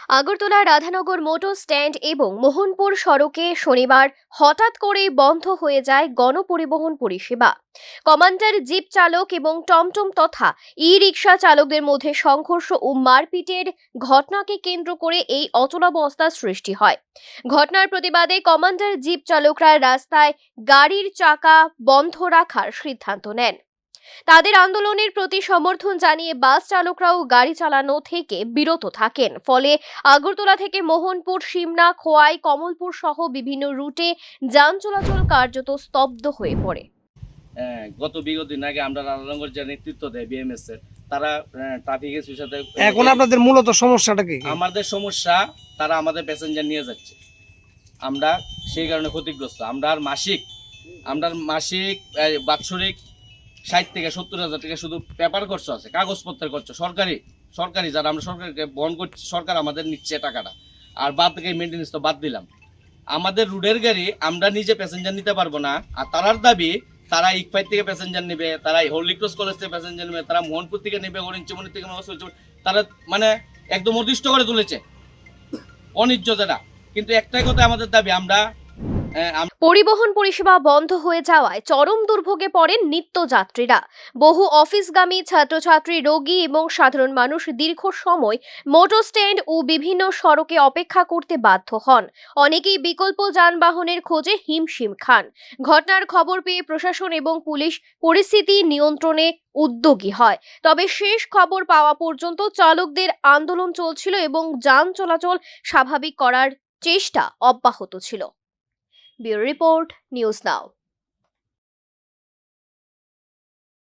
Agartala Radhanagar motor stand এবং মোহনপুর সড়কে শনিবার হঠাৎ করেই বন্ধ হয়ে যায় গণপরিবহন পরিষেবা। কমান্ডার জিপ চালক এবং টমটম তথা ই রিকশা চালকদের মধ্যে সংঘর্ষ ও মারপিটের ঘটনাকে কেন্দ্র করে এই অচলাবস্থার সৃষ্টি হয়। ঘটনার প্রতিবাদে কমান্ডার জিপ চালকরা রাস্তায় গাড়ির চাকা বন্ধ রাখার সিদ্ধান্ত নেন। তাদের আন্দোলনের প্রতি সমর্থন জানিয়ে বাস চালকরাও গাড়ি চালানো থেকে বিরত থাকেন। ফলে আগরতলা থেকে মোহনপুর, সিমনা, খোয়াই, কমলপুর সহ বিভিন্ন রুটে যান চলাচল কার্যত স্তব্ধ হয়ে পড়ে। গত বিগত দিন আগে আমরা রাধানগর যে নেতৃত্ব দেয় বিএমএস এর, তারা ট্রাফিক এসির সাথে এখন আপনাদের মূলত সমস্যাটা কি? আমাদের সমস্যা, তারা আমাদের প্যাসেঞ্জার নিয়ে যাচ্ছে, আমরা সেই কারণে ক্ষতিগ্রস্ত। আমরা মাসিক বাৎসরিক 60 থেকে 70,000 টাকা শুধু পেপার খরচ আছে, কাগজপত্রের খরচ সরকারি যারা আমরা সরকারকে বহন করছি, সরকার আমাদের নিচ্ছে টাকাটা। আর বাদ থেকে মেনটেন্স তো বাদ দিলাম। আমাদের রুটের গাড়ি আমরা নিজে প্যাসেঞ্জার নিতে পারবো না। আর তারার দাবি তারা ইকফাই থেকে প্যাসেঞ্জার নেবে, তারা হোলি ক্রস কলেজ থেকে প্যাসেঞ্জার নেবে, তারা মোহনপুর থেকে নেবে, হরিণচমনি থেকে তারা মানে একদম অদৃষ্ট করে তুলেছে অনিজ্য যেটা। কিন্তু একটাই কথা আমাদের দাবি, পরিবহন পরিষেবা বন্ধ হয়ে যাওয়ায় চরম দুর্ভোগে পড়েন নিত্যযাত্রীরা। বহু অফিসগামী ছাত্রছাত্রী, রোগী এবং সাধারণ মানুষ দীর্ঘ সময় মোটর স্ট্যান্ড ও বিভিন্ন সড়কে অপেক্ষা করতে বাধ্য হন। অনেকেই বিকল্প যানবাহনের খোঁজে হিমশিম খান। ঘটনার খবর পেয়ে প্রশাসন এবং পুলিশ পরিস্থিতি নিয়ন্ত্রণে উদ্যোগী হয়। তবে শেষ খবর পাওয়া পর্যন্ত চালকদের আন্দোলন চলছিল এবং যান চলাচল স্বাভাবিক করার চেষ্টা অব্যাহত ছিল। Bureau report, news now.